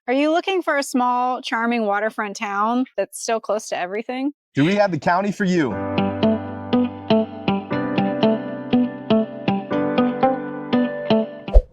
Are you looking for a small, charming waterfront town that's still close to everything? Do we have the county for you?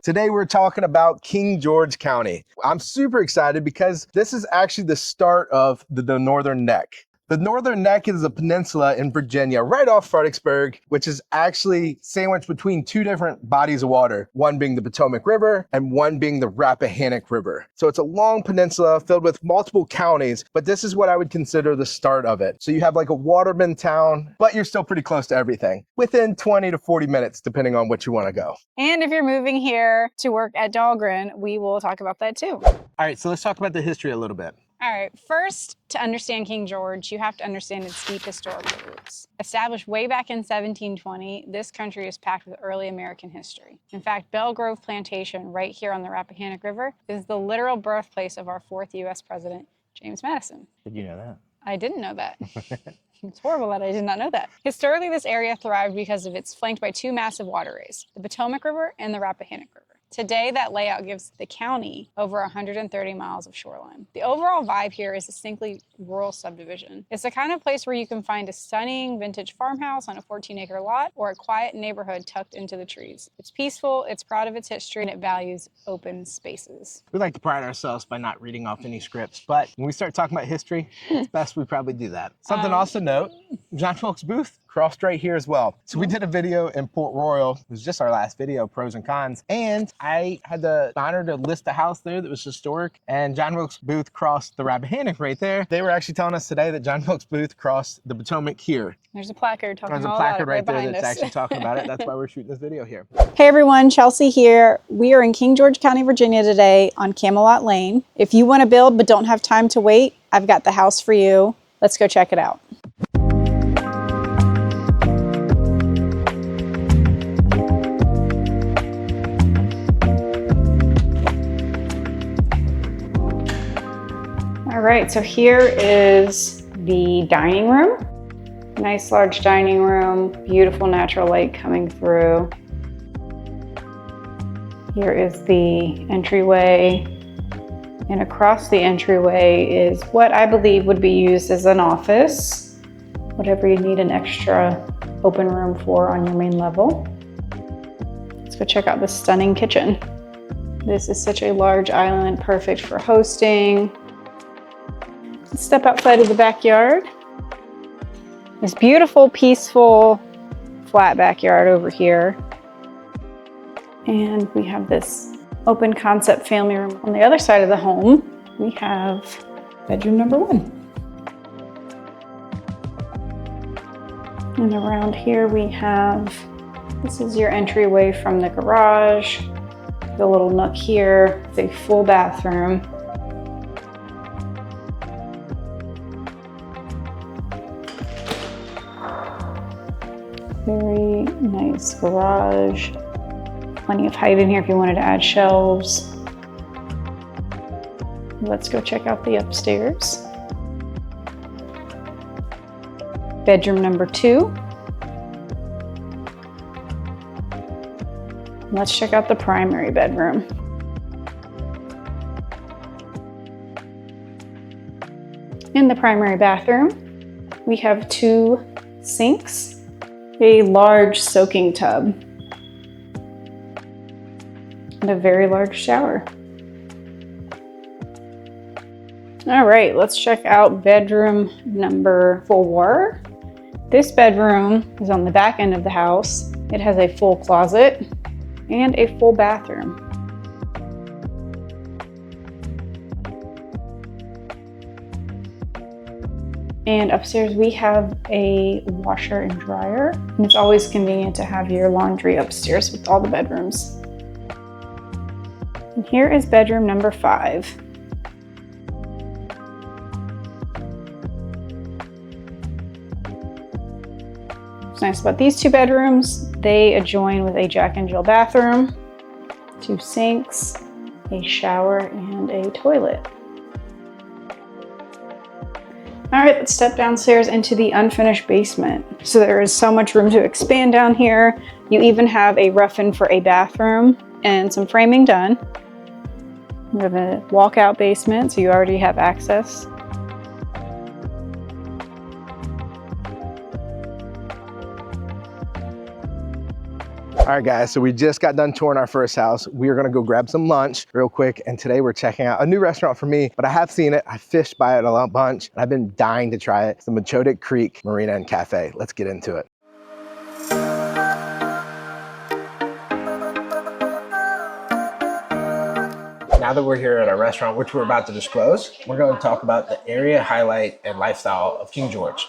Today we're talking about King George County. I'm super excited because this is actually the start of the Northern Neck. The Northern Neck is a peninsula in Virginia, right off Fredericksburg, which is actually sandwiched between two different bodies of water, one being the Potomac River and one being the Rappahannock River. So it's a long peninsula filled with multiple counties, but this is what I would consider the start of it. So you have like a waterman town, but you're still pretty close to everything, within 20 to 40 minutes, depending on which you want to go. And if you're moving here to work at Dahlgren, we will talk about that too. All right, so let's talk about the history a little bit. All right, first, to understand King George, you have to understand its deep historical roots. Established way back in 1720, this country is packed with early American history. In fact, Belle Grove Plantation, right here on the Rappahannock River, is the literal birthplace of our fourth U.S. president, James Madison. Did you know that? I didn't know that. It's horrible that I did not know that. Historically, this area thrived because of it's flanked by two massive waterways, the Potomac River and the Rappahannock River. Today, that layout gives the county over 130 miles of shoreline. The overall vibe here is distinctly rural subdivision. It's the kind of place where you can find a stunning vintage farmhouse on a 14-acre lot or a quiet neighborhood tucked into the trees. It's peaceful, it's proud of its history, and it values open spaces. We like to pride ourselves by not reading off any scripts, but when we start talking about history, it's best we probably do that. Something else to note, John Wilkes Booth crossed right here as well. So we did a video in Port Royal. It was just our last video, pros and cons. And I had the honor to list a house there that was historic. And John Wilkes Booth crossed the Rappahannock right there. They were actually telling us today that John Wilkes Booth crossed the Potomac here. There's a placard talking There's a all placard about it right there behind that's us. actually talking about it. That's why we're shooting this video here. Hey everyone, Chelsea here. We are in King George County, Virginia today on Camelot Lane. If you want to build but don't have time to wait, I've got the house for you. Let's go check it out. All right, so here is the dining room. Nice large dining room, beautiful natural light coming through. Here is the entryway, and across the entryway is what I believe would be used as an office, whatever you need an extra open room for on your main level. Let's go check out this stunning kitchen. This is such a large island, perfect for hosting. Let's step outside of the backyard. This beautiful, peaceful, flat backyard over here. And we have this open concept family room. On the other side of the home, we have bedroom number 1. And around here we have, this is your entryway from the garage. The little nook here, it's a full bathroom. Very nice garage. Plenty of height in here if you wanted to add shelves. Let's go check out the upstairs. Bedroom number 2. Let's check out the primary bedroom. In the primary bathroom, we have 2 sinks, a large soaking tub, and a very large shower. All right, let's check out bedroom number 4. This bedroom is on the back end of the house. It has a full closet and a full bathroom. And upstairs we have a washer and dryer. And it's always convenient to have your laundry upstairs with all the bedrooms. And here is bedroom number 5. What's nice about these 2 bedrooms, they adjoin with a Jack and Jill bathroom, 2 sinks, a shower, and a toilet. All right, let's step downstairs into the unfinished basement. So there is so much room to expand down here. You even have a rough-in for a bathroom and some framing done. We have a walkout basement, so you already have access. All right, guys, so we just got done touring our first house. We are gonna go grab some lunch real quick, and today we're checking out a new restaurant for me, but I have seen it. I fished by it a bunch, and I've been dying to try it. It's the Machotic Creek Marina and Cafe. Let's get into it. Now that we're here at our restaurant, which we're about to disclose, we're going to talk about the area, highlight, and lifestyle of King George.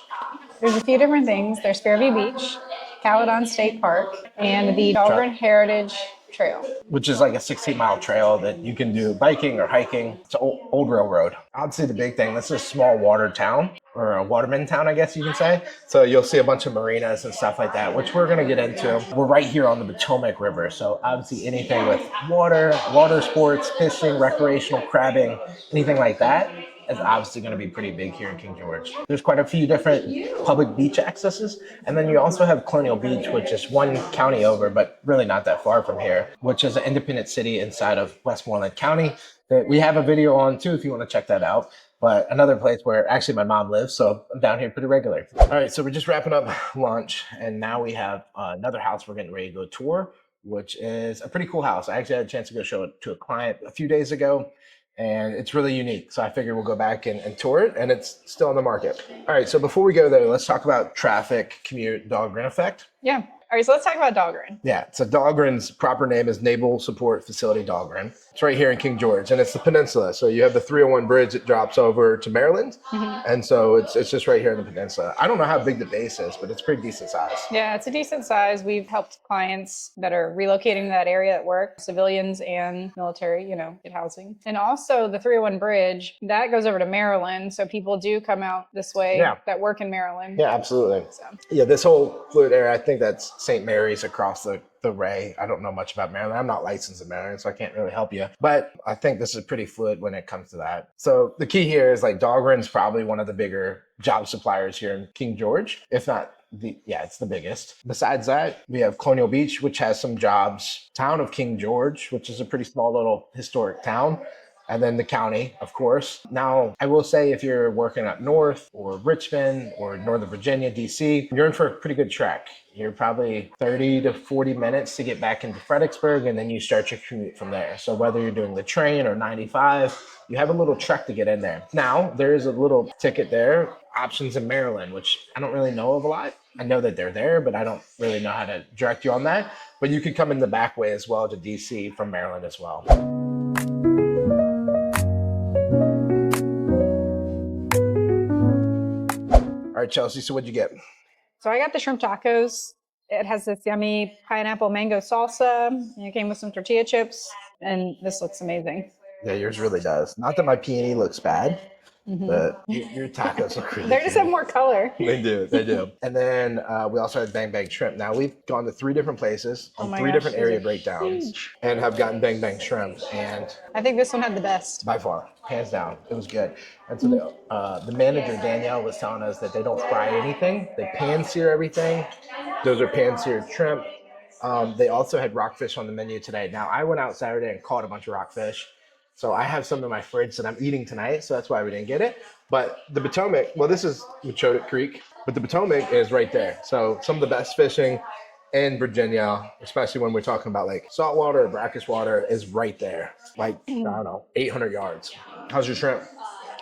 There's a few different things. There's Fairview Beach, Caledon State Park, and the Dahlgren Heritage Trail. Which is like a 16-mile trail that you can do biking or hiking. It's an old railroad. I'd say the big thing, this is a small water town, or a waterman town, I guess you can say. So you'll see a bunch of marinas and stuff like that, which we're gonna get into. We're right here on the Potomac River. So obviously anything with water sports, fishing, recreational crabbing, anything like that is obviously going to be pretty big here in King George. There's quite a few different public beach accesses. And then you also have Colonial Beach, which is one county over, but really not that far from here, which is an independent city inside of Westmoreland County that we have a video on too, if you want to check that out. But another place where actually my mom lives, so I'm down here pretty regularly. All right, so we're just wrapping up lunch, and now we have another house we're getting ready to go tour, which is a pretty cool house. I actually had a chance to go show it to a client a few days ago, and it's really unique. So I figured we'll go back and tour it, and it's still on the market. All right, so before we go there, let's talk about traffic, commute, Dahlgren effect. Yeah. All right, so let's talk about Dahlgren. Yeah, so Dahlgren's proper name is Naval Support Facility Dahlgren. It's right here in King George, and it's the peninsula. So you have the 301 bridge that drops over to Maryland, and so it's just right here in the peninsula. I don't know how big the base is, but it's pretty decent size. Yeah, it's a decent size. We've helped clients that are relocating to that area at work, civilians and military, get housing. And also the 301 bridge, that goes over to Maryland. So people do come out this way that work in Maryland. Yeah, absolutely. So. Yeah, this whole fluid area, I think that's St. Mary's across the Ray. I don't know much about Maryland. I'm not licensed in Maryland, so I can't really help you. But I think this is pretty fluid when it comes to that. So the key here is like Dahlgren's probably one of the bigger job suppliers here in King George, if not it's the biggest. Besides that, we have Colonial Beach, which has some jobs. Town of King George, which is a pretty small little historic town. And then the county, of course. Now, I will say if you're working up north or Richmond or Northern Virginia, DC, you're in for a pretty good trek. You're probably 30 to 40 minutes to get back into Fredericksburg, and then you start your commute from there. So whether you're doing the train or 95, you have a little trek to get in there. Now, there is a little ticket there, options in Maryland, which I don't really know of a lot. I know that they're there, but I don't really know how to direct you on that. But you could come in the back way as well to DC from Maryland as well. All right, Chelsea, so what'd you get? So I got the shrimp tacos. It has this yummy pineapple mango salsa. And it came with some tortilla chips, and this looks amazing. Yeah, yours really does. Not that my peony looks bad, but your tacos look really They just have more color. They do. And then we also had Bang Bang Shrimp. Now, we've gone to 3 different places on 3 different area breakdowns and have gotten Bang Bang Shrimp. And I think this one had the best. By far, hands down, it was good. And so the manager, Danielle, was telling us that they don't fry anything. They pan-sear everything. Those are pan-seared shrimp. They also had rockfish on the menu today. Now, I went out Saturday and caught a bunch of rockfish. So I have some in my fridge that I'm eating tonight, so that's why we didn't get it. But the Potomac, well, this is Machotic Creek, but the Potomac is right there. So some of the best fishing in Virginia, especially when we're talking about like saltwater or brackish water, is right there. Like, I don't know, 800 yards. How's your shrimp?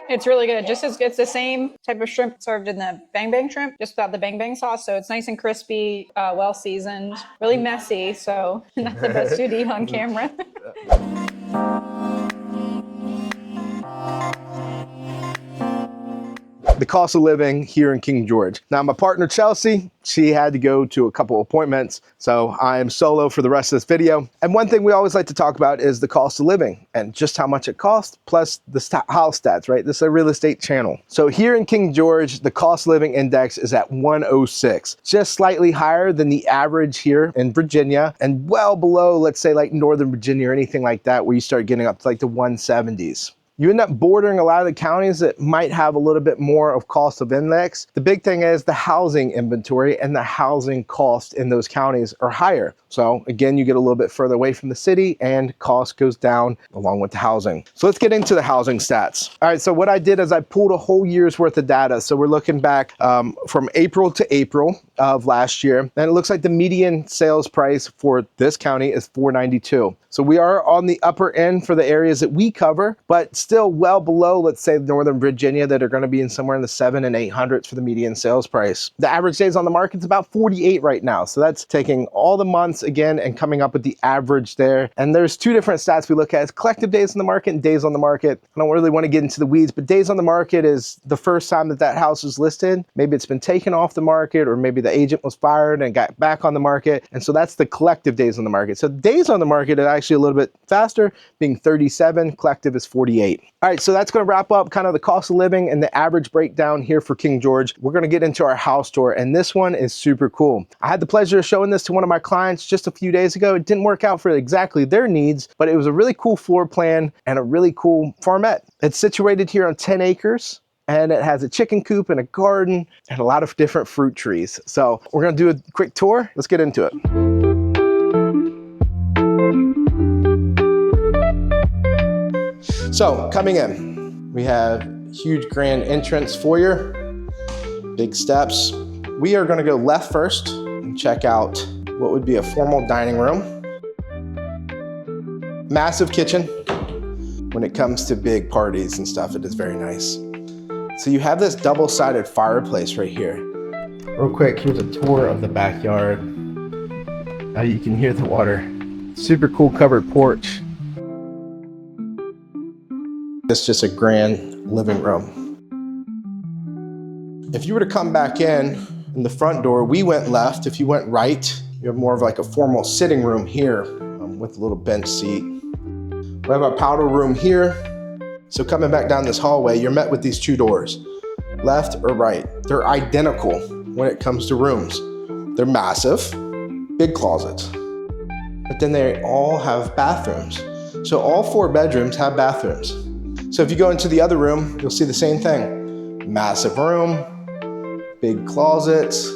It's really good. It's the same type of shrimp served in the Bang Bang Shrimp, just without the Bang Bang sauce. So it's nice and crispy, well seasoned, really messy. So not the best to eat on camera. The cost of living here in King George. Now, my partner Chelsea, she had to go to a couple appointments, so I am solo for the rest of this video. And one thing we always like to talk about is the cost of living and just how much it costs, plus the house stats, right? This is a real estate channel. So here in King George, the cost of living index is at 106, just slightly higher than the average here in Virginia, and well below, let's say like Northern Virginia or anything like that, where you start getting up to like the 170s. you end up bordering a lot of the counties that might have a little bit more of cost of index. The big thing is the housing inventory and the housing cost in those counties are higher. So again, you get a little bit further away from the city and cost goes down along with the housing. So let's get into the housing stats. All right, so what I did is I pulled a whole year's worth of data. So we're looking back from April to April of last year. And it looks like the median sales price for this county is $492. So we are on the upper end for the areas that we cover, but still well below, let's say, Northern Virginia that are going to be in somewhere in the 700s and 800s for the median sales price. The average days on the market is about 48 right now. So that's taking all the months again and coming up with the average there. And there's two different stats we look at. It's collective days on the market and days on the market. I don't really want to get into the weeds, but days on the market is the first time that that house is listed. Maybe it's been taken off the market, or maybe the agent was fired and got back on the market. And so that's the collective days on the market. So days on the market are actually a little bit faster, being 37, collective is 48. All right, so that's going to wrap up kind of the cost of living and the average breakdown here for King George. We're going to get into our house tour, and this one is super cool. I had the pleasure of showing this to one of my clients just a few days ago. It didn't work out for exactly their needs, but it was a really cool floor plan and a really cool farmette. It's situated here on 10 acres. And it has a chicken coop and a garden and a lot of different fruit trees. So we're gonna do a quick tour. Let's get into it. So coming in, we have huge grand entrance foyer, big steps. We are gonna go left first and check out what would be a formal dining room. Massive kitchen. When it comes to big parties and stuff, it is very nice. So you have this double-sided fireplace right here. Real quick, here's a tour of the backyard. Now you can hear the water. Super cool covered porch. It's just a grand living room. If you were to come back in the front door, we went left. If you went right, you have more of like a formal sitting room here with a little bench seat. We have our powder room here. So coming back down this hallway, you're met with these two doors, left or right. They're identical when it comes to rooms. They're massive, big closets, but then they all have bathrooms. So all 4 bedrooms have bathrooms. So if you go into the other room, you'll see the same thing. Massive room, big closets,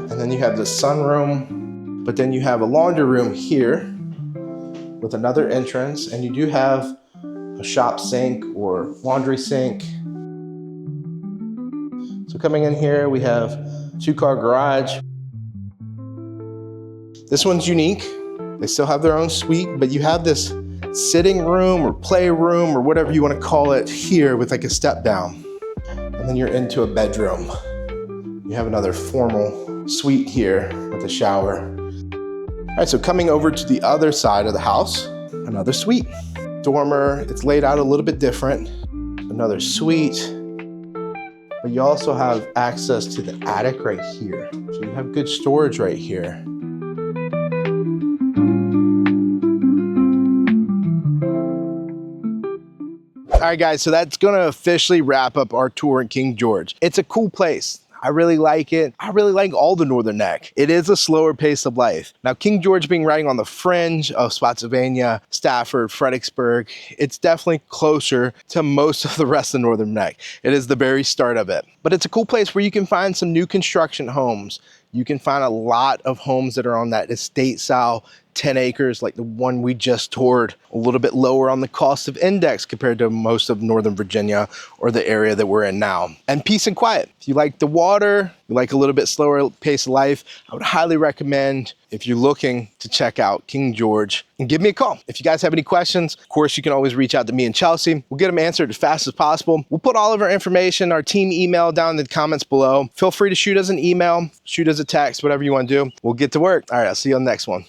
and then you have the sunroom, but then you have a laundry room here with another entrance, and you do have a shop sink or laundry sink. So coming in here, we have 2-car garage. This one's unique. They still have their own suite, but you have this sitting room or playroom or whatever you want to call it here with like a step down. And then you're into a bedroom. You have another formal suite here with a shower. All right, so coming over to the other side of the house, another suite. Dormer, it's laid out a little bit different. Another suite. But you also have access to the attic right here. So you have good storage right here. All right, guys, so that's gonna officially wrap up our tour in King George. It's a cool place. I really like it. I really like all the Northern Neck. It is a slower pace of life. Now, King George being right on the fringe of Spotsylvania, Stafford, Fredericksburg, it's definitely closer to most of the rest of the Northern Neck. It is the very start of it. But it's a cool place where you can find some new construction homes. You can find a lot of homes that are on that estate style 10 acres like the one we just toured, a little bit lower on the cost of index compared to most of Northern Virginia or the area that we're in now. And peace and quiet. If you like the water, you like a little bit slower pace of life, I would highly recommend, if you're looking to check out King George, and give me a call. If you guys have any questions, of course, you can always reach out to me and Chelsea. We'll get them answered as fast as possible. We'll put all of our information, our team email down in the comments below. Feel free to shoot us an email, shoot us a text, whatever you want to do. We'll get to work. All right, I'll see you on the next one.